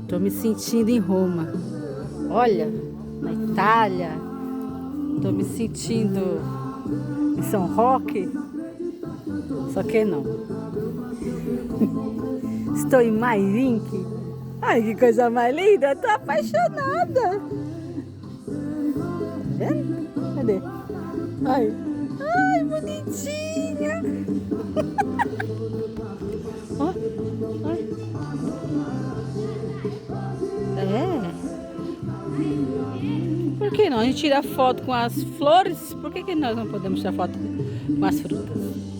Tô me sentindo em Roma. Olha, na Itália. Tô me sentindo em São Roque. Só que não. Estou em Mairink. Ai, que coisa mais linda. Tô apaixonada. Tá vendo? Cadê? Ai, ai, bonitinha. Ó, ai. É. Por que não? A gente tira foto com as flores. Por que nós não podemos tirar foto com as frutas?